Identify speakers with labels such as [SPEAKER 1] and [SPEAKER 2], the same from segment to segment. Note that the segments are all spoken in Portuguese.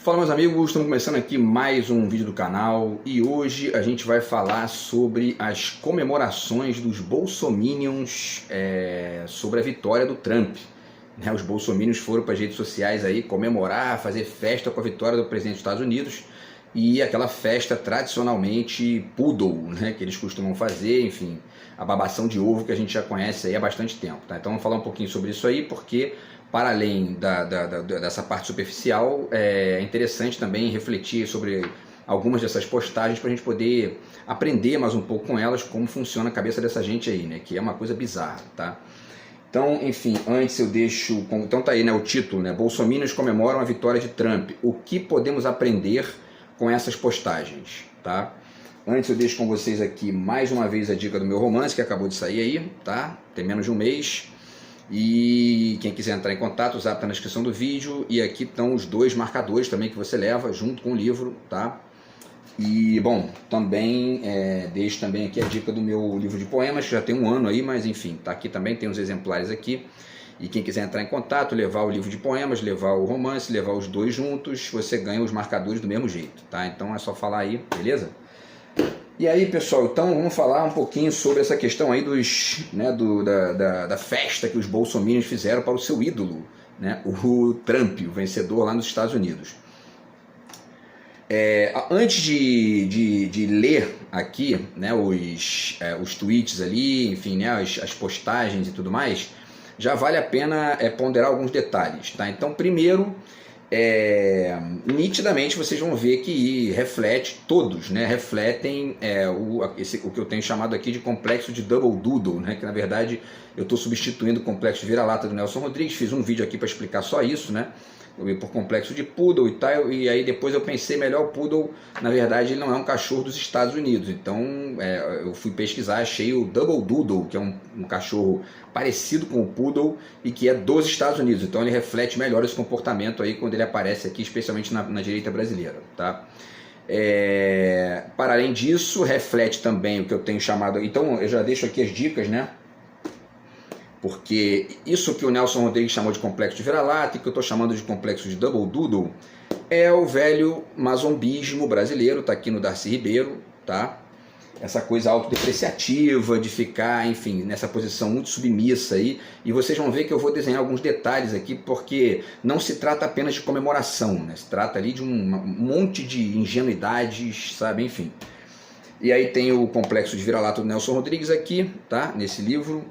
[SPEAKER 1] Fala, meus amigos, estamos começando aqui mais um vídeo do canal e hoje a gente vai falar sobre as comemorações dos bolsominions sobre a vitória do Trump. Os bolsominions foram para as redes sociais aí comemorar, fazer festa com a vitória do presidente dos Estados Unidos e aquela festa tradicionalmente poodle, que eles costumam fazer, enfim, a babação de ovo que a gente já conhece aí há bastante tempo. Tá? Então vamos falar um pouquinho sobre isso aí, porque para além dessa parte superficial, é interessante também refletir sobre algumas dessas postagens para a gente poder aprender mais um pouco com elas como funciona a cabeça dessa gente aí, que é uma coisa bizarra, tá? Então, enfim, antes eu deixo... Então tá aí, o título, Bolsominions comemoram a vitória de Trump. O que podemos aprender com essas postagens, tá? Antes eu deixo com vocês aqui mais uma vez a dica do meu romance que acabou de sair aí, tá? Tem menos de um mês. E quem quiser entrar em contato, o zap está na descrição do vídeo. E aqui estão os dois marcadores também que você leva junto com o livro, tá? E, bom, também deixo também aqui a dica do meu livro de poemas, que já tem um ano aí, mas enfim, tá aqui também, tem uns exemplares aqui. E quem quiser entrar em contato, levar o livro de poemas, levar o romance, levar os dois juntos, você ganha os marcadores do mesmo jeito, tá? Então é só falar aí, beleza? E aí, pessoal, então vamos falar um pouquinho sobre essa questão aí da festa que os bolsominions fizeram para o seu ídolo, o Trump, o vencedor lá nos Estados Unidos. Antes de ler aqui os tweets ali, enfim, as postagens e tudo mais, já vale a pena ponderar alguns detalhes, tá? Então, primeiro, nitidamente vocês vão ver que reflete, todos refletem o que eu tenho chamado aqui de complexo de Double Doodle, que na verdade eu estou substituindo o complexo de vira-lata do Nelson Rodrigues. Fiz um vídeo aqui para explicar só isso, por complexo de Poodle e tal, e aí depois eu pensei melhor, o Poodle na verdade ele não é um cachorro dos Estados Unidos, então eu fui pesquisar, achei o Double Doodle, que é um cachorro parecido com o Poodle e que é dos Estados Unidos, então ele reflete melhor esse comportamento aí quando ele aparece aqui, especialmente na direita brasileira, tá? Para além disso, reflete também o que eu tenho chamado, então eu já deixo aqui as dicas, porque isso que o Nelson Rodrigues chamou de complexo de vira-lata e que eu estou chamando de complexo de Double Doodle é o velho mazombismo brasileiro, tá aqui no Darcy Ribeiro, tá? Essa coisa autodepreciativa de ficar, enfim, nessa posição muito submissa aí, e vocês vão ver que eu vou desenhar alguns detalhes aqui, porque não se trata apenas de comemoração, se trata ali de um monte de ingenuidades, sabe, enfim. E aí tem o complexo de vira-lata do Nelson Rodrigues aqui, tá? Nesse livro.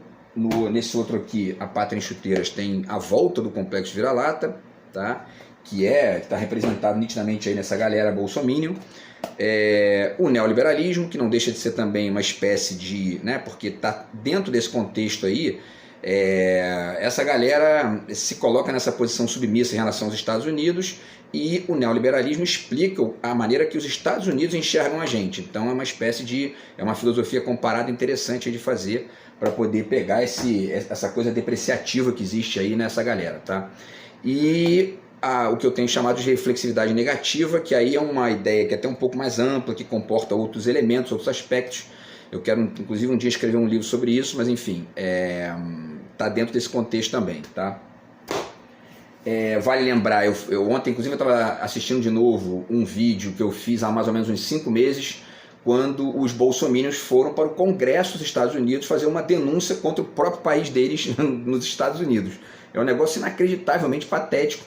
[SPEAKER 1] Nesse outro aqui, A Pátria em Chuteiras, tem a volta do complexo vira-lata, tá? Que está representado nitidamente aí nessa galera bolsominion. O neoliberalismo, que não deixa de ser também uma espécie de... porque está dentro desse contexto aí, essa galera se coloca nessa posição submissa em relação aos Estados Unidos, e o neoliberalismo explica a maneira que os Estados Unidos enxergam a gente. Então é uma espécie de... é uma filosofia comparada interessante de fazer para poder pegar essa coisa depreciativa que existe aí nessa galera, tá? E o que eu tenho chamado de reflexividade negativa, que aí é uma ideia que é até um pouco mais ampla, que comporta outros elementos, outros aspectos. Eu quero, inclusive, um dia escrever um livro sobre isso, mas enfim, tá dentro desse contexto também, tá? Vale lembrar, eu ontem, inclusive, eu estava assistindo de novo um vídeo que eu fiz há mais ou menos uns 5 meses, quando os bolsominions foram para o Congresso dos Estados Unidos fazer uma denúncia contra o próprio país deles nos Estados Unidos. É um negócio inacreditavelmente patético,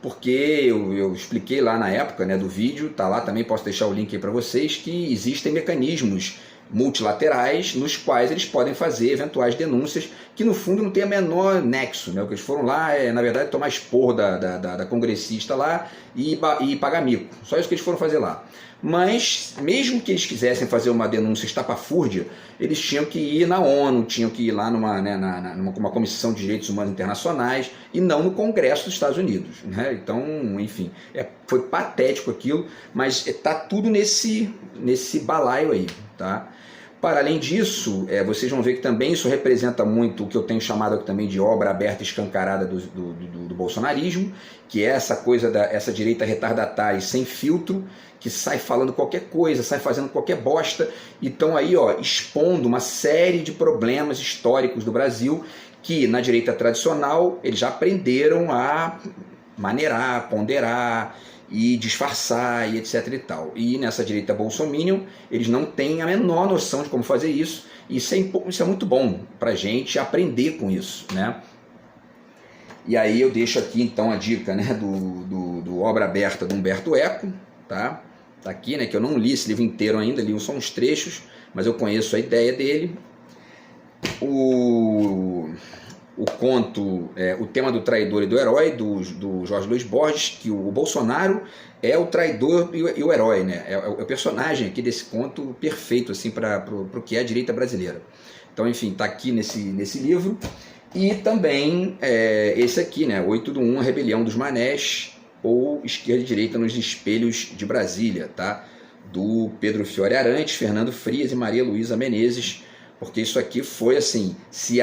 [SPEAKER 1] porque eu expliquei lá na época do vídeo, tá lá também, posso deixar o link aí para vocês, que existem mecanismos multilaterais nos quais eles podem fazer eventuais denúncias que no fundo não tem a menor nexo, o que eles foram lá na verdade tomar esporro da congressista lá e pagar mico, só isso que eles foram fazer lá. Mas mesmo que eles quisessem fazer uma denúncia estapafúrdia, eles tinham que ir na ONU, tinham que ir lá numa comissão de direitos humanos internacionais e não no Congresso dos Estados Unidos, Então, enfim, foi patético aquilo, mas está tudo nesse balaio aí, tá? Para além disso, vocês vão ver que também isso representa muito o que eu tenho chamado aqui também de obra aberta e escancarada do bolsonarismo, que é essa coisa essa direita retardatária e sem filtro, que sai falando qualquer coisa, sai fazendo qualquer bosta, e estão aí expondo uma série de problemas históricos do Brasil, que na direita tradicional eles já aprenderam a maneirar, ponderar e disfarçar e etc e tal. E nessa direita bolsominion, eles não têm a menor noção de como fazer isso, e isso é muito bom para a gente aprender com isso, né? E aí eu deixo aqui então a dica, né, do Obra Aberta do Humberto Eco, tá? Tá aqui, né, que eu não li esse livro inteiro ainda, li só uns trechos, mas eu conheço a ideia dele. O conto, o tema do traidor e do herói, do Jorge Luiz Borges, que o Bolsonaro é o traidor e o herói, né? É o personagem aqui desse conto perfeito assim, para o que é a direita brasileira. Então, enfim, está aqui nesse livro. E também esse aqui, né? 8/1, a Rebelião dos Manés, ou Esquerda e Direita nos Espelhos de Brasília, tá? Do Pedro Fiore Arantes, Fernando Frias e Maria Luísa Menezes. Porque isso aqui foi assim, se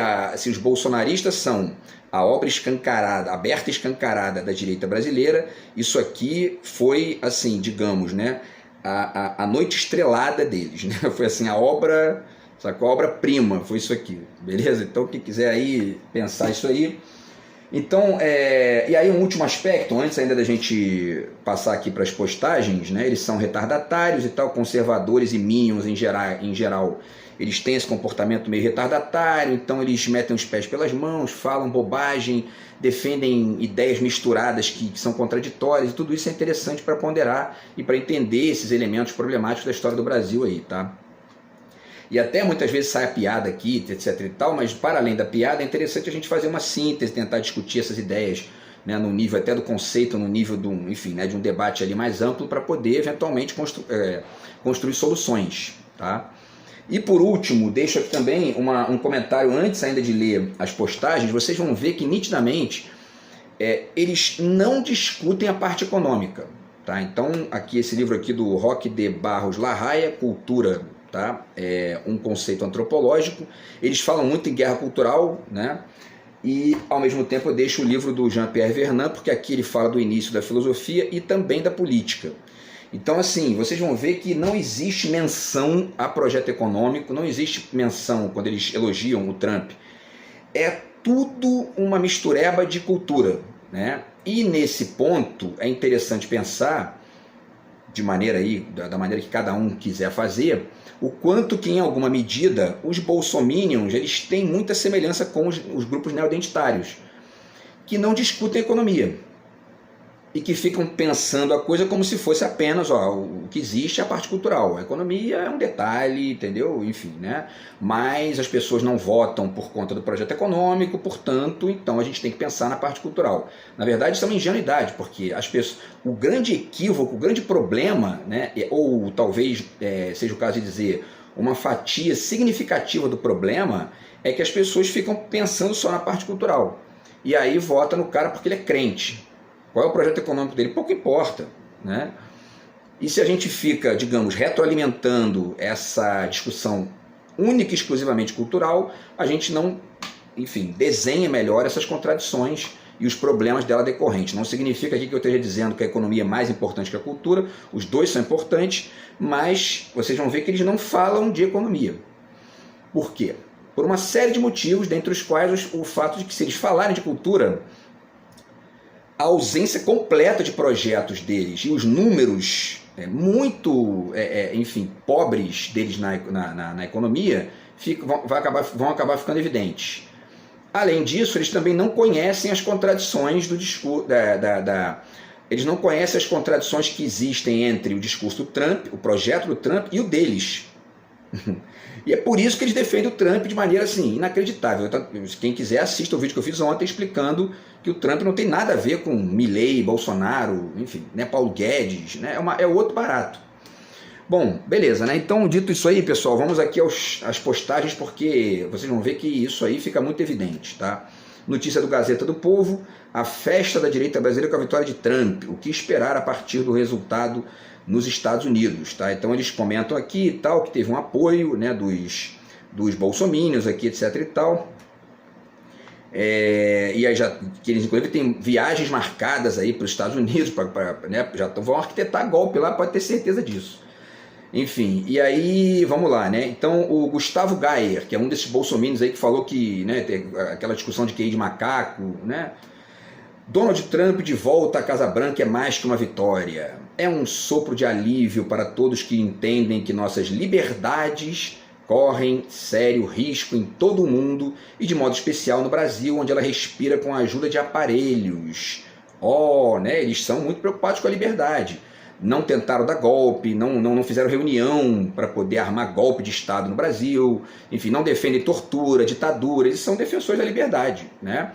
[SPEAKER 1] os bolsonaristas são a obra escancarada, aberta e escancarada da direita brasileira, isso aqui foi, assim, digamos, né, a noite estrelada deles, né? Foi assim, a obra-prima, foi isso aqui, beleza? Então, quem quiser aí pensar isso aí. Então, e aí um último aspecto, antes ainda da gente passar aqui para as postagens, né, eles são retardatários e tal, conservadores e minions em geral, eles têm esse comportamento meio retardatário, então eles metem os pés pelas mãos, falam bobagem, defendem ideias misturadas que são contraditórias, e tudo isso é interessante para ponderar e para entender esses elementos problemáticos da história do Brasil aí, tá? E até muitas vezes sai a piada aqui, etc e tal, mas para além da piada é interessante a gente fazer uma síntese, tentar discutir essas ideias, né, no nível até do conceito, no nível de um debate ali mais amplo, para poder eventualmente construir soluções, tá? E por último, deixo aqui também um comentário antes ainda de ler as postagens. Vocês vão ver que nitidamente eles não discutem a parte econômica, tá? Então aqui esse livro aqui do Roque de Barros Larraia, Cultura, tá? Um conceito antropológico. Eles falam muito em guerra cultural, né? E ao mesmo tempo eu deixo o livro do Jean-Pierre Vernant, porque aqui ele fala do início da filosofia e também da política. Então, assim, vocês vão ver que não existe menção a projeto econômico, não existe menção quando eles elogiam o Trump. É tudo uma mistureba de cultura, né? E nesse ponto é interessante pensar, de maneira aí, da maneira que cada um quiser fazer, o quanto que em alguma medida os bolsominions eles têm muita semelhança com os grupos neoidentitários, que não discutem economia e que ficam pensando a coisa como se fosse apenas o que existe é a parte cultural. A economia é um detalhe, entendeu? Enfim, né? Mas as pessoas não votam por conta do projeto econômico, portanto, então a gente tem que pensar na parte cultural. Na verdade, isso é uma ingenuidade, porque as pessoas, o grande equívoco, o grande problema, né, ou talvez seja o caso de dizer, uma fatia significativa do problema, é que as pessoas ficam pensando só na parte cultural. E aí vota no cara porque ele é crente. Qual é o projeto econômico dele? Pouco importa, né? E se a gente fica, digamos, retroalimentando essa discussão única e exclusivamente cultural, a gente não, enfim, desenha melhor essas contradições e os problemas dela decorrentes. Não significa aqui que eu esteja dizendo que a economia é mais importante que a cultura, os dois são importantes, mas vocês vão ver que eles não falam de economia. Por quê? Por uma série de motivos, dentre os quais o fato de que se eles falarem de cultura, a ausência completa de projetos deles e os números muito, enfim, pobres deles na economia vão acabar ficando evidentes. Além disso, eles também não conhecem as contradições do discurso, eles não conhecem as contradições que existem entre o discurso do Trump, o projeto do Trump e o deles. E é por isso que eles defendem o Trump de maneira assim, inacreditável. Quem quiser assista o vídeo que eu fiz ontem explicando que o Trump não tem nada a ver com Milley, Bolsonaro, enfim, né, Paulo Guedes, né, é outro barato. Bom, beleza, né? Então, dito isso aí, pessoal, vamos aqui às postagens, porque vocês vão ver que isso aí fica muito evidente, tá? Notícia do Gazeta do Povo: a festa da direita brasileira com a vitória de Trump, o que esperar a partir do resultado nos Estados Unidos, tá? Então eles comentam aqui e tal, que teve um apoio, né, dos bolsominions aqui, etc e tal. E aí que eles inclusive têm viagens marcadas aí para os Estados Unidos, né, já vão arquitetar golpe lá, pode ter certeza disso. Enfim, e aí, vamos lá, né? Então, o Gustavo Gayer, que é um desses bolsominions aí que falou que, né, tem aquela discussão de QI de macaco, né? Donald Trump de volta à Casa Branca é mais que uma vitória. É um sopro de alívio para todos que entendem que nossas liberdades correm sério risco em todo o mundo e de modo especial no Brasil, onde ela respira com a ajuda de aparelhos. Eles são muito preocupados com a liberdade. Não tentaram dar golpe, não fizeram reunião para poder armar golpe de Estado no Brasil, enfim, não defendem tortura, ditadura, eles são defensores da liberdade, né?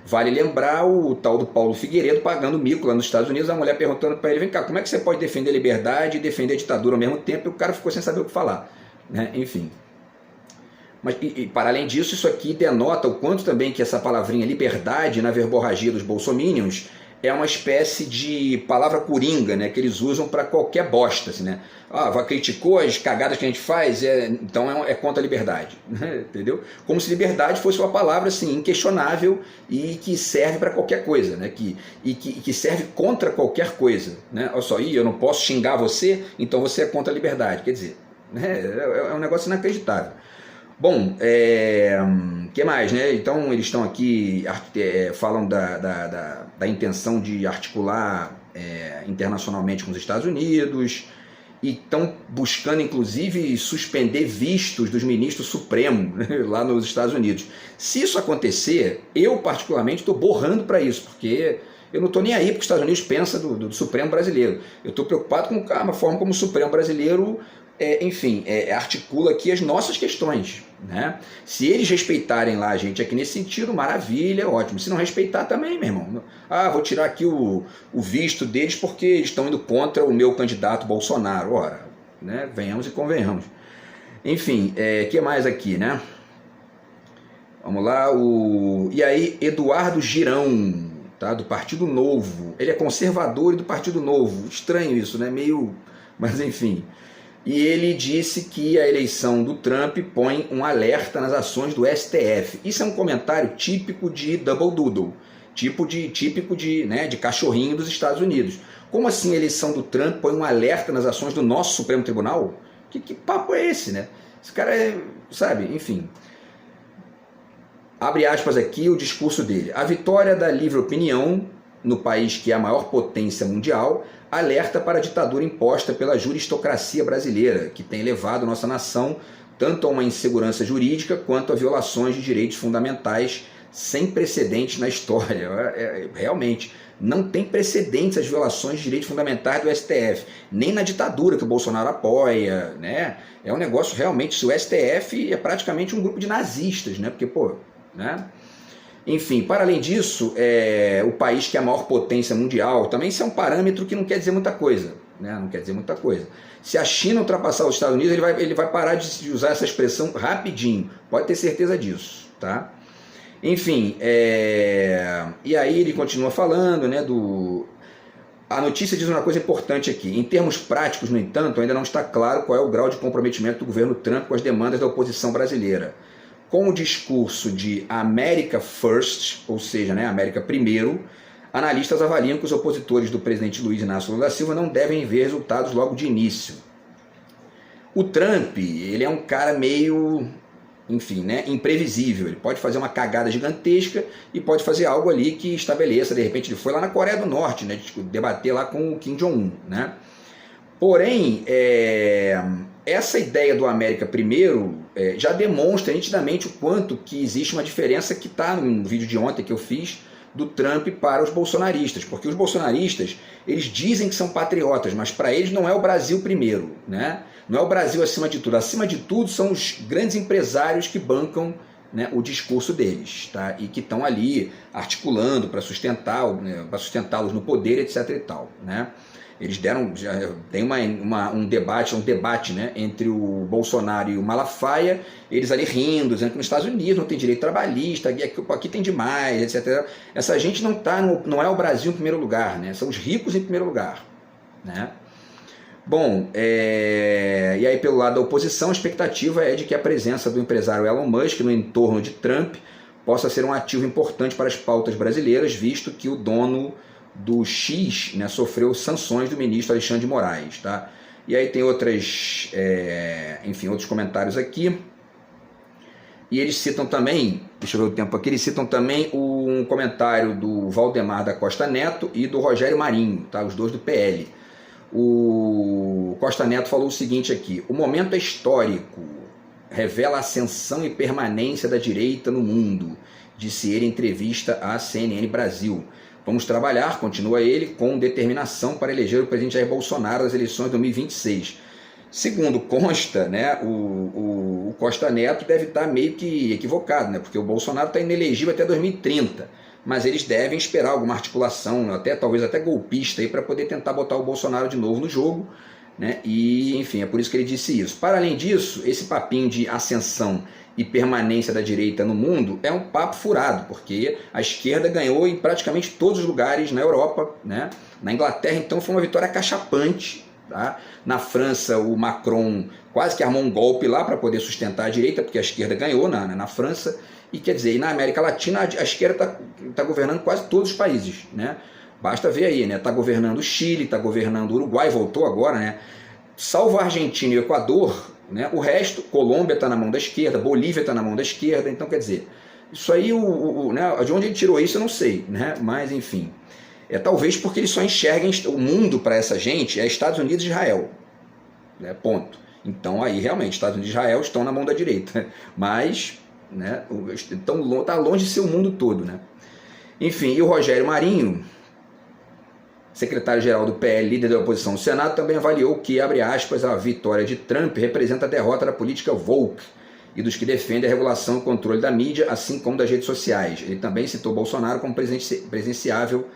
[SPEAKER 1] Vale lembrar o tal do Paulo Figueiredo pagando mico lá nos Estados Unidos, a mulher perguntando para ele, vem cá, como é que você pode defender a liberdade e defender a ditadura ao mesmo tempo? E o cara ficou sem saber o que falar, né? Enfim. Mas, para além disso, isso aqui denota o quanto também que essa palavrinha liberdade na verborragia dos bolsominions é uma espécie de palavra coringa, né, que eles usam para qualquer bosta, assim, né? Criticou as cagadas que a gente faz, então é contra a liberdade, né? Entendeu? Como se liberdade fosse uma palavra assim, inquestionável e que serve para qualquer coisa, né? Que serve contra qualquer coisa, né? Olha só, eu não posso xingar você, então você é contra a liberdade, quer dizer, né? É um negócio inacreditável. Bom, que mais, né? Então eles estão aqui, falam da intenção de articular internacionalmente com os Estados Unidos e estão buscando inclusive suspender vistos dos ministros supremos, né, lá nos Estados Unidos. Se isso acontecer, eu particularmente estou borrando para isso, porque eu não estou nem aí porque os Estados Unidos pensam do Supremo brasileiro. Eu estou preocupado com a forma como o Supremo brasileiro articula aqui as nossas questões, né? Se eles respeitarem lá a gente aqui nesse sentido, maravilha, ótimo. Se não respeitar também, meu irmão, vou tirar aqui o visto deles porque eles estão indo contra o meu candidato Bolsonaro. Ora, né? Venhamos e convenhamos. Enfim, que mais aqui, né? Vamos lá, e aí Eduardo Girão, tá? Do Partido Novo. Ele é conservador e do Partido Novo. Estranho isso, né? Mas enfim. E ele disse que a eleição do Trump põe um alerta nas ações do STF. Isso é um comentário típico de Double Doodle, típico de cachorrinho dos Estados Unidos. Como assim a eleição do Trump põe um alerta nas ações do nosso Supremo Tribunal? Que papo é esse, né? Esse cara sabe, enfim. Abre aspas aqui o discurso dele. A vitória da livre opinião no país que é a maior potência mundial, alerta para a ditadura imposta pela juristocracia brasileira, que tem levado nossa nação tanto a uma insegurança jurídica quanto a violações de direitos fundamentais sem precedentes na história. Realmente, não tem precedentes as violações de direitos fundamentais do STF, nem na ditadura que o Bolsonaro apoia, né? É um negócio realmente, o STF é praticamente um grupo de nazistas, né? Porque, né? Enfim, para além disso, o país que é a maior potência mundial, também isso é um parâmetro que não quer dizer muita coisa, né? Não quer dizer muita coisa. Se a China ultrapassar os Estados Unidos, ele vai parar de usar essa expressão rapidinho, pode ter certeza disso, tá? Enfim, e aí ele continua falando, né, A notícia diz uma coisa importante aqui. Em termos práticos, no entanto, ainda não está claro qual é o grau de comprometimento do governo Trump com as demandas da oposição brasileira. Com o discurso de America First, ou seja, né, América primeiro, analistas avaliam que os opositores do presidente Luiz Inácio Lula da Silva não devem ver resultados logo de início. O Trump, ele é um cara meio, enfim, né, imprevisível. Ele pode fazer uma cagada gigantesca e pode fazer algo ali que estabeleça, de repente, ele foi lá na Coreia do Norte, né, debater lá com o Kim Jong-un, né? Porém, essa ideia do América primeiro já demonstra nitidamente o quanto que existe uma diferença que está no vídeo de ontem que eu fiz do Trump para os bolsonaristas, porque os bolsonaristas, eles dizem que são patriotas, mas para eles não é o Brasil primeiro, né? Não é o Brasil acima de tudo são os grandes empresários que bancam, né, o discurso deles, tá? E que estão ali articulando para sustentá-los no poder, etc e tal, né? Eles tem um debate, né, entre o Bolsonaro e o Malafaia, eles ali rindo, dizendo que nos Estados Unidos não tem direito trabalhista, aqui tem demais, etc. Essa gente não é o Brasil em primeiro lugar, né? São os ricos em primeiro lugar, né? Bom, e aí pelo lado da oposição, a expectativa é de que a presença do empresário Elon Musk no entorno de Trump possa ser um ativo importante para as pautas brasileiras, visto que o dono do X, né, sofreu sanções do ministro Alexandre de Moraes, tá? E aí tem outros comentários aqui. E eles citam também, deixa eu ver o tempo aqui, eles citam também um comentário do Valdemar da Costa Neto e do Rogério Marinho, tá? Os dois do PL. O Costa Neto falou o seguinte aqui: o momento é histórico, revela a ascensão e permanência da direita no mundo, disse ele em entrevista à CNN Brasil. Vamos trabalhar, continua ele, com determinação para eleger o presidente Jair Bolsonaro nas eleições de 2026. Segundo consta, né, o Costa Neto deve estar meio que equivocado, né, porque o Bolsonaro está inelegível até 2030, mas eles devem esperar alguma articulação, talvez até golpista, para poder tentar botar o Bolsonaro de novo no jogo, né, e enfim, é por isso que ele disse isso. Para além disso, esse papinho de ascensão e permanência da direita no mundo é um papo furado, porque a esquerda ganhou em praticamente todos os lugares na Europa, né, na Inglaterra então foi uma vitória cachapante. Tá? Na França, o Macron quase que armou um golpe lá para poder sustentar a direita, porque a esquerda ganhou na França. E quer dizer, e na América Latina a esquerda está governando quase todos os países. Né? Basta ver aí, está governando o Chile, está governando o Uruguai, voltou agora. Né? Salvo a Argentina e o Equador, né? O resto, Colômbia está na mão da esquerda, Bolívia está na mão da esquerda. Então quer dizer, isso aí, né? De onde ele tirou isso eu não sei, né? Mas enfim. Talvez porque eles só enxerguem o mundo para essa gente, Estados Unidos e Israel. Né, ponto. Então aí realmente, Estados Unidos e Israel estão na mão da direita. Mas né, está longe de ser o mundo todo. Né? Enfim, e o Rogério Marinho, secretário-geral do PL, líder da oposição no Senado, também avaliou que, abre aspas, a vitória de Trump representa a derrota da política woke e dos que defendem a regulação e controle da mídia, assim como das redes sociais. Ele também citou Bolsonaro como presidenciável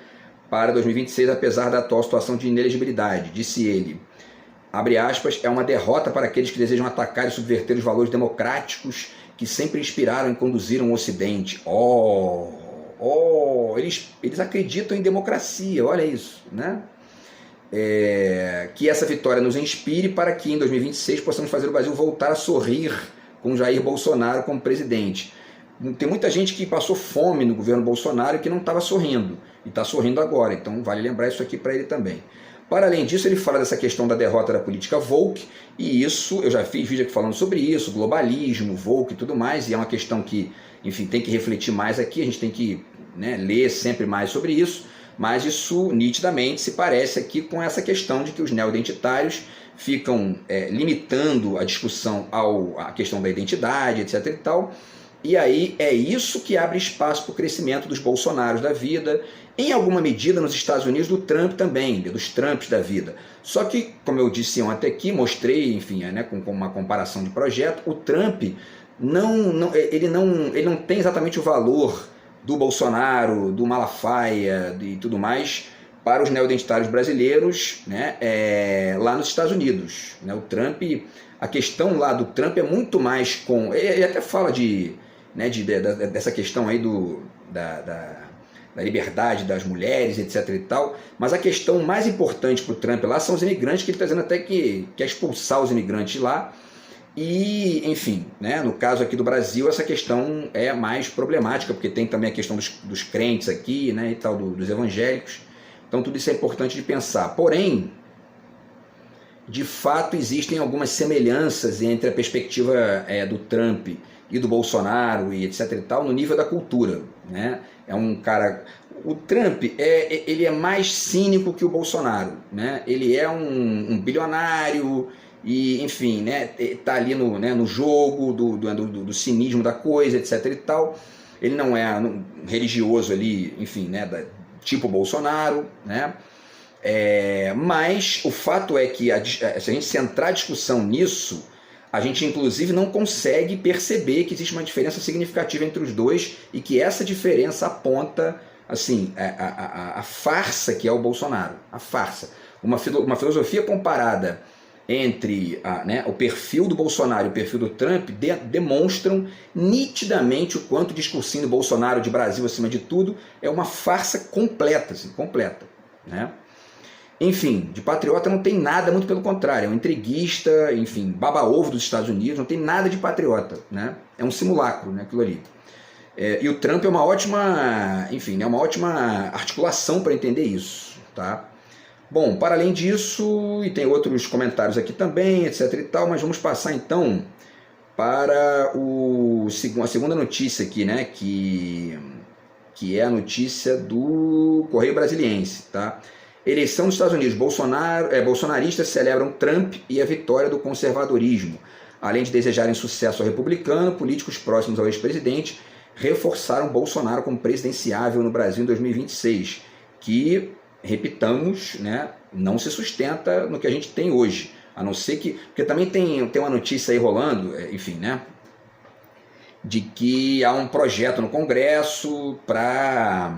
[SPEAKER 1] para 2026, apesar da atual situação de inelegibilidade. Disse ele, abre aspas, é uma derrota para aqueles que desejam atacar e subverter os valores democráticos que sempre inspiraram e conduziram o Ocidente. Eles acreditam em democracia, olha isso, né? Que essa vitória nos inspire para que em 2026 possamos fazer o Brasil voltar a sorrir com Jair Bolsonaro como presidente. Tem muita gente que passou fome no governo Bolsonaro e que não estava sorrindo, e está sorrindo agora, então vale lembrar isso aqui para ele também. Para além disso, ele fala dessa questão da derrota da política woke, e isso, eu já fiz vídeo aqui falando sobre isso, globalismo, woke e tudo mais, e é uma questão que, enfim, tem que refletir mais aqui, a gente tem que ler sempre mais sobre isso, mas isso nitidamente se parece aqui com essa questão de que os neoidentitários ficam limitando a discussão à questão da identidade, etc e tal. E aí é isso que abre espaço para o crescimento dos Bolsonaros da vida, em alguma medida nos Estados Unidos do Trump também, dos Trumps da vida. Só que, como eu disse ontem aqui, mostrei, enfim, com uma comparação de projeto, o Trump ele não tem exatamente o valor do Bolsonaro, do Malafaia e tudo mais para os neoidentitários brasileiros, né, lá nos Estados Unidos. Né? O Trump, a questão lá do Trump é muito mais com... Ele até fala dessa questão aí da liberdade das mulheres, etc e tal, mas a questão mais importante para o Trump lá são os imigrantes, que ele está dizendo até que quer expulsar os imigrantes lá, e enfim, né, no caso aqui do Brasil essa questão é mais problemática, porque tem também a questão dos crentes aqui, né, e tal, dos evangélicos, então tudo isso é importante de pensar. Porém, de fato existem algumas semelhanças entre a perspectiva do Trump e do Bolsonaro e etc e tal, no nível da cultura, né? É um cara... O Trump, ele é mais cínico que o Bolsonaro, né? Ele é um bilionário e, enfim, né? Tá ali no jogo do cinismo da coisa, etc e tal. Ele não é religioso ali, enfim, né? Tipo Bolsonaro, né? Mas o fato é que se a gente centrar a discussão nisso, a gente inclusive não consegue perceber que existe uma diferença significativa entre os dois e que essa diferença aponta assim, a farsa que é o Bolsonaro, a farsa. Uma filosofia comparada entre o perfil do Bolsonaro e o perfil do Trump demonstram nitidamente o quanto o discursinho do Bolsonaro, de Brasil acima de tudo, é uma farsa completa, assim, completa, né? Enfim, de patriota não tem nada, muito pelo contrário, é um entreguista, enfim, baba-ovo dos Estados Unidos, não tem nada de patriota, né? É um simulacro, né, aquilo ali. E o Trump é uma ótima, enfim, uma ótima articulação para entender isso, tá? Bom, para além disso, e tem outros comentários aqui também, etc e tal, mas vamos passar então para a segunda notícia aqui, né, que é a notícia do Correio Brasiliense, tá? Eleição dos Estados Unidos, bolsonaristas celebram Trump e a vitória do conservadorismo. Além de desejarem sucesso ao republicano, políticos próximos ao ex-presidente reforçaram Bolsonaro como presidenciável no Brasil em 2026, que, repitamos, né, não se sustenta no que a gente tem hoje. A não ser que... Porque também tem uma notícia aí rolando, enfim, né? De que há um projeto no Congresso para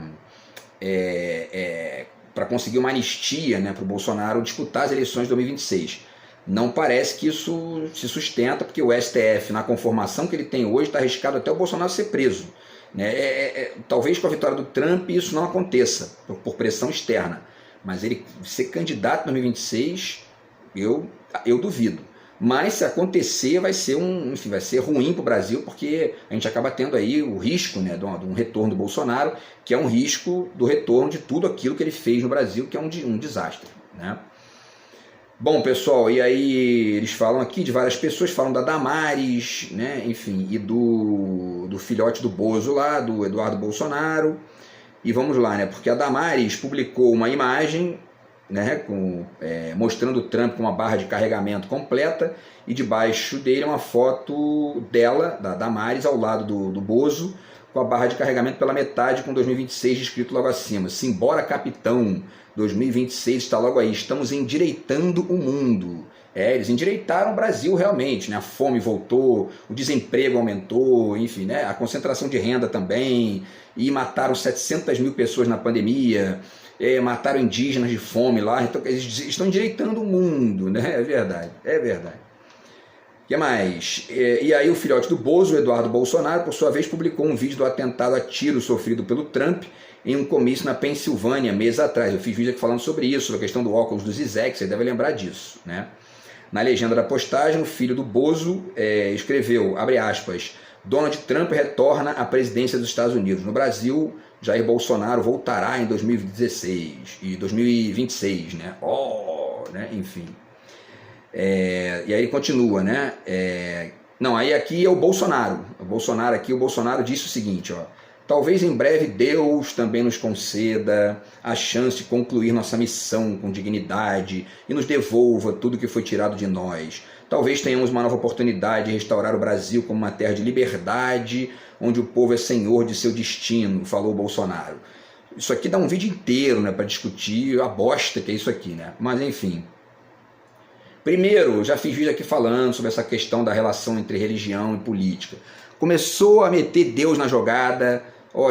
[SPEAKER 1] conseguir uma anistia, né, para o Bolsonaro disputar as eleições de 2026. Não parece que isso se sustenta, porque o STF, na conformação que ele tem hoje, está arriscado até o Bolsonaro ser preso. Né? Talvez com a vitória do Trump isso não aconteça, por pressão externa. Mas ele ser candidato em 2026, eu duvido. Mas se acontecer, vai ser ruim para o Brasil, porque a gente acaba tendo aí o risco, né, de um retorno do Bolsonaro, que é um risco do retorno de tudo aquilo que ele fez no Brasil, que é um desastre. Né? Bom, pessoal, e aí eles falam aqui de várias pessoas, falam da Damares, né, enfim, e do filhote do Bozo lá, do Eduardo Bolsonaro. E vamos lá, né, porque a Damares publicou uma imagem, né, mostrando o Trump com uma barra de carregamento completa, e debaixo dele uma foto dela, da Damares, ao lado do Bozo, com a barra de carregamento pela metade, com 2026 escrito logo acima. Simbora, capitão, 2026 está logo aí, estamos endireitando o mundo. Eles endireitaram o Brasil realmente, né? A fome voltou, o desemprego aumentou, enfim, né? A concentração de renda também, e mataram 700 mil pessoas na pandemia, mataram indígenas de fome lá, então eles estão endireitando o mundo, né? É verdade, é verdade. O que mais? E aí o filhote do Bozo, Eduardo Bolsonaro, por sua vez, publicou um vídeo do atentado a tiro sofrido pelo Trump em um comício na Pensilvânia, meses atrás. Eu fiz vídeo aqui falando sobre isso, sobre a questão do óculos do Zizek, você deve lembrar disso, né? Na legenda da postagem, o filho do Bozo escreveu, abre aspas, Donald Trump retorna à presidência dos Estados Unidos. No Brasil, Jair Bolsonaro voltará em 2016 e 2026, né? Né? Enfim. E aí ele continua, né? Não, aí aqui é o Bolsonaro. O Bolsonaro disse o seguinte, ó. Talvez em breve Deus também nos conceda a chance de concluir nossa missão com dignidade e nos devolva tudo que foi tirado de nós. Talvez tenhamos uma nova oportunidade de restaurar o Brasil como uma terra de liberdade, onde o povo é senhor de seu destino, falou Bolsonaro. Isso aqui dá um vídeo inteiro, né, para discutir a bosta que é isso aqui, né? Mas enfim. Primeiro, já fiz vídeo aqui falando sobre essa questão da relação entre religião e política. Começou a meter Deus na jogada,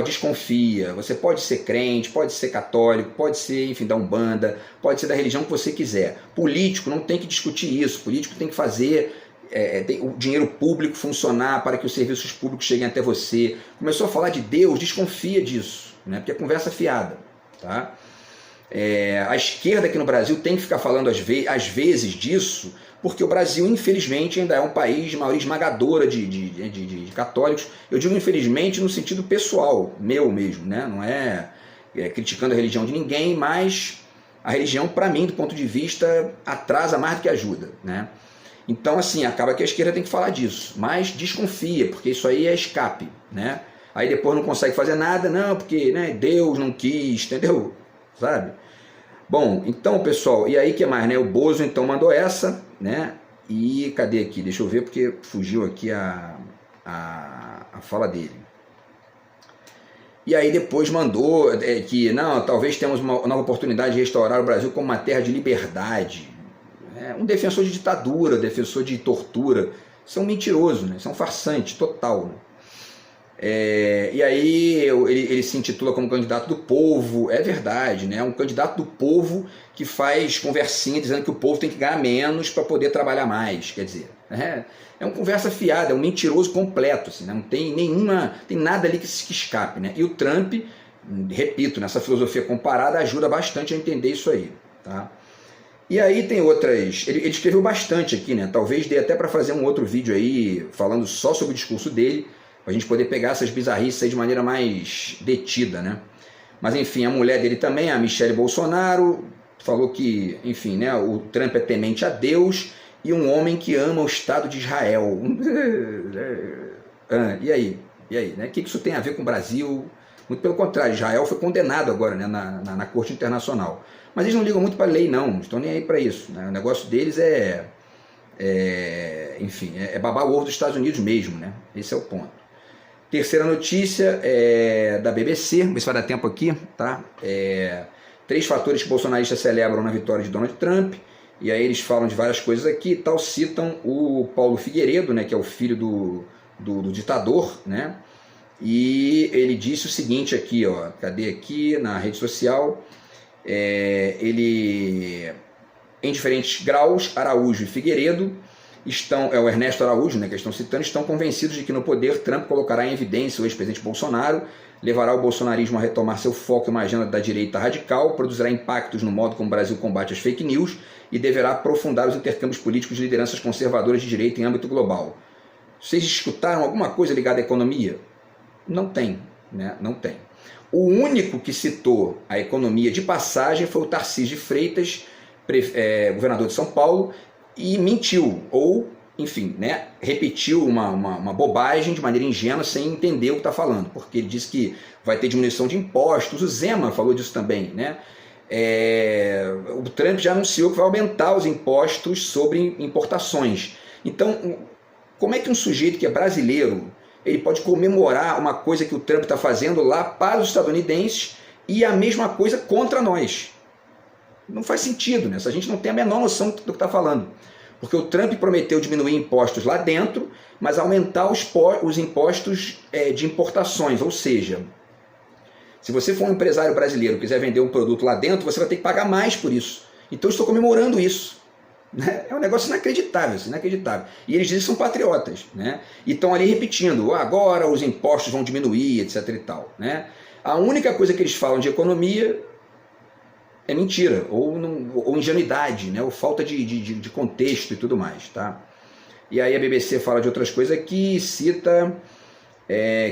[SPEAKER 1] desconfia, você pode ser crente, pode ser católico, pode ser, enfim, da Umbanda, pode ser da religião que você quiser. Político não tem que discutir isso, político tem que fazer o dinheiro público funcionar para que os serviços públicos cheguem até você. Começou a falar de Deus, desconfia disso, né? Porque é conversa fiada, tá? A esquerda aqui no Brasil tem que ficar falando às vezes disso, porque o Brasil, infelizmente, ainda é um país de maioria esmagadora de católicos. Eu digo infelizmente no sentido pessoal, meu mesmo, né? Não é criticando a religião de ninguém, mas a religião, para mim, do ponto de vista, atrasa mais do que ajuda, né? Então, assim, acaba que a esquerda tem que falar disso, mas desconfia, porque isso aí é escape, né? Aí depois não consegue fazer nada, não, porque, né, Deus não quis, entendeu? Sabe? Bom, então, pessoal, e aí que mais, né? O Bozo, então, mandou essa, né? E cadê aqui? Deixa eu ver, porque fugiu aqui a fala dele. E aí depois mandou que, não, talvez tenhamos uma nova oportunidade de restaurar o Brasil como uma terra de liberdade. Um defensor de ditadura, defensor de tortura. Isso é um mentiroso, né? Isso é um farsante total, né? E aí ele se intitula como candidato do povo. É verdade, né? É um candidato do povo que faz conversinha dizendo que o povo tem que ganhar menos para poder trabalhar mais. Quer dizer, é uma conversa fiada, é um mentiroso completo, assim, né? Não tem nada ali que escape, né? E o Trump, repito, nessa filosofia comparada ajuda bastante a entender isso aí, tá? E aí tem outras, ele escreveu bastante aqui, né? Talvez dê até para fazer um outro vídeo aí falando só sobre o discurso dele, para a gente poder pegar essas bizarrices aí de maneira mais detida, né? Mas enfim, a mulher dele também, a Michelle Bolsonaro, falou que, enfim, né, o Trump é temente a Deus e um homem que ama o Estado de Israel. E aí? E aí, né? O que isso tem a ver com o Brasil? Muito pelo contrário, Israel foi condenado agora, né, na Corte Internacional. Mas eles não ligam muito para a lei, não estão nem aí para isso. Né? O negócio deles enfim, babar o ovo dos Estados Unidos mesmo. Né? Esse é o ponto. Terceira notícia é da BBC, vamos ver se vai dar tempo aqui. Tá? 3 fatores que bolsonaristas celebram na vitória de Donald Trump. E aí eles falam de várias coisas aqui e tal, citam o Paulo Figueiredo, né, que é o filho do ditador, né? E ele disse o seguinte aqui, ó, cadê aqui na rede social? Ele, em diferentes graus, Araújo e Figueiredo o Ernesto Araújo, né, que estão citando, estão convencidos de que no poder Trump colocará em evidência o ex-presidente Bolsonaro, levará o bolsonarismo a retomar seu foco em uma agenda da direita radical, produzirá impactos no modo como o Brasil combate as fake news e deverá aprofundar os intercâmbios políticos de lideranças conservadoras de direita em âmbito global. Vocês escutaram alguma coisa ligada à economia? Não tem, né? Não tem. O único que citou a economia de passagem foi o Tarcísio de Freitas, governador de São Paulo, e mentiu, ou, enfim, né, repetiu uma bobagem de maneira ingênua, sem entender o que está falando, porque ele disse que vai ter diminuição de impostos, o Zema falou disso também, né? O Trump já anunciou que vai aumentar os impostos sobre importações. Então, como é que um sujeito que é brasileiro, ele pode comemorar uma coisa que o Trump está fazendo lá para os estadunidenses e a mesma coisa contra nós? Não faz sentido, né? A gente não tem a menor noção do que está falando. Porque o Trump prometeu diminuir impostos lá dentro, mas aumentar os impostos de importações. Ou seja, se você for um empresário brasileiro e quiser vender um produto lá dentro, você vai ter que pagar mais por isso. Então eu estou comemorando isso. Né? É um negócio inacreditável, inacreditável. E eles dizem que são patriotas. Né? E estão ali repetindo, agora os impostos vão diminuir, etc. e tal. Né? A única coisa que eles falam de economia é mentira, ou ingenuidade, né? Ou falta de contexto e tudo mais. Tá? E aí a BBC fala de outras coisas aqui, cita...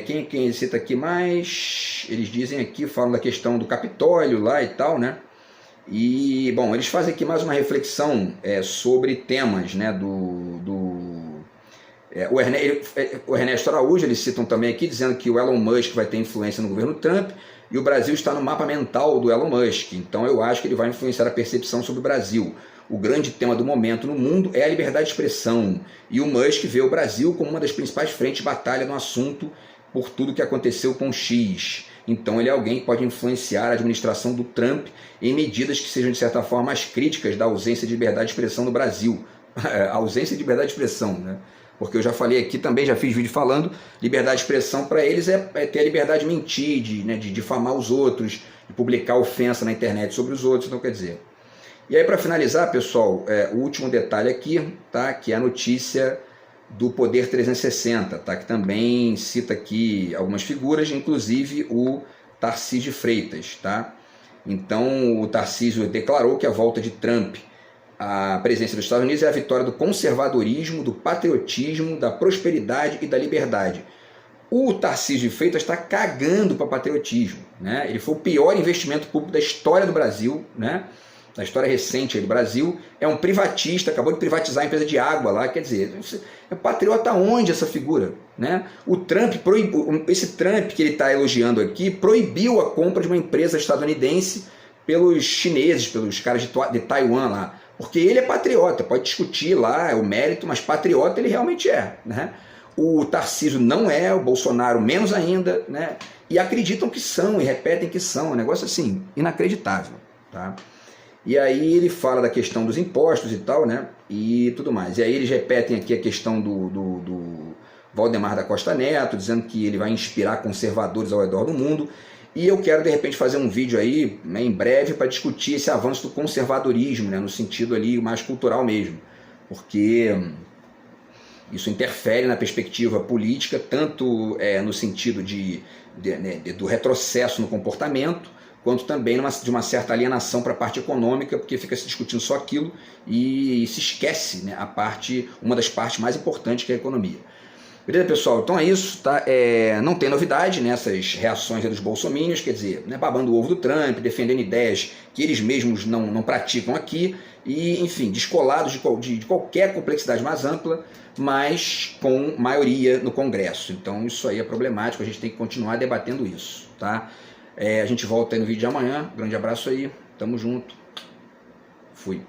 [SPEAKER 1] quem cita aqui mais? Eles dizem aqui, falam da questão do Capitólio lá e tal, né? E, bom, eles fazem aqui mais uma reflexão sobre temas, né? O Ernesto Araújo, eles citam também aqui, dizendo que o Elon Musk vai ter influência no governo Trump, e o Brasil está no mapa mental do Elon Musk, então eu acho que ele vai influenciar a percepção sobre o Brasil. O grande tema do momento no mundo é a liberdade de expressão, e o Musk vê o Brasil como uma das principais frentes de batalha no assunto por tudo que aconteceu com o X. Então ele é alguém que pode influenciar a administração do Trump em medidas que sejam de certa forma mais críticas da ausência de liberdade de expressão no Brasil. A ausência de liberdade de expressão, né? Porque eu já falei aqui também, já fiz vídeo falando, liberdade de expressão para eles é ter a liberdade de mentir, de difamar os outros, de publicar ofensa na internet sobre os outros, então quer dizer. E aí para finalizar, pessoal, o último detalhe aqui, tá? Que é a notícia do Poder 360, tá? Que também cita aqui algumas figuras, inclusive o Tarcísio de Freitas. Tá? Então o Tarcísio declarou que a volta de Trump à presidência dos Estados Unidos é a vitória do conservadorismo, do patriotismo, da prosperidade e da liberdade. O Tarcísio de Freitas está cagando para patriotismo. Né? Ele foi o pior investimento público da história do Brasil, né? Da história recente do Brasil. É um privatista, acabou de privatizar a empresa de água lá. Quer dizer, é patriota onde essa figura? Né? O Trump, esse Trump que ele está elogiando aqui, proibiu a compra de uma empresa estadunidense pelos chineses, pelos caras de Taiwan lá. Porque ele é patriota, pode discutir lá o mérito, mas patriota ele realmente é. Né? O Tarcísio não é, o Bolsonaro menos ainda, né? E acreditam que são, e repetem que são. É um negócio assim, inacreditável. Tá? E aí ele fala da questão dos impostos e tal, né? E tudo mais. E aí eles repetem aqui a questão do Valdemar da Costa Neto, dizendo que ele vai inspirar conservadores ao redor do mundo. E eu quero, de repente, fazer um vídeo aí, né, em breve, para discutir esse avanço do conservadorismo, né, no sentido ali mais cultural mesmo. Porque isso interfere na perspectiva política, tanto no sentido do retrocesso no comportamento, quanto também de uma certa alienação para a parte econômica, porque fica se discutindo só aquilo e se esquece, né, uma das partes mais importantes, que é a economia. Beleza, pessoal? Então é isso, tá? Não tem novidade nessas reações dos bolsominions, quer dizer, né, babando o ovo do Trump, defendendo ideias que eles mesmos não praticam aqui, e, enfim, descolados de qualquer complexidade mais ampla, mas com maioria no Congresso. Então isso aí é problemático, a gente tem que continuar debatendo isso, tá? A gente volta aí no vídeo de amanhã. Grande abraço aí, tamo junto, fui.